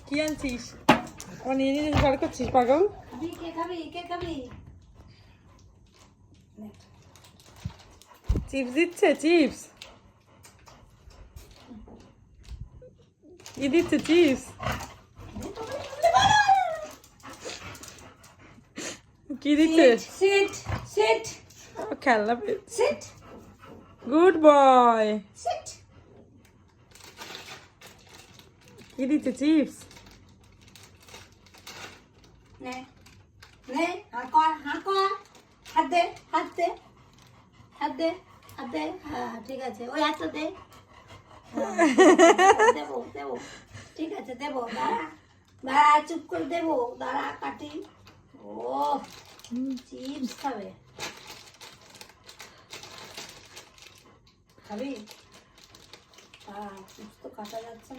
কি আনছিস? ও নিয়ে নিয়ে বার করছিস পাগল। চিপস দিচ্ছে, চিপস কি দিচ্ছে? চিপস কি দিচ্ছে? খেলনা গুড বয়। কি দিচ্ছে? চিপস। ঠিক আছে, ওই হাতটা দে। দেবো দেবো, ঠিক আছে দেবো, দাঁড়া দাঁড়া, চুপ করে দেবো, দাঁড়া কাটি। ও চিপস খাবে, খাবি? চিপস তো কাটা যাচ্ছে না।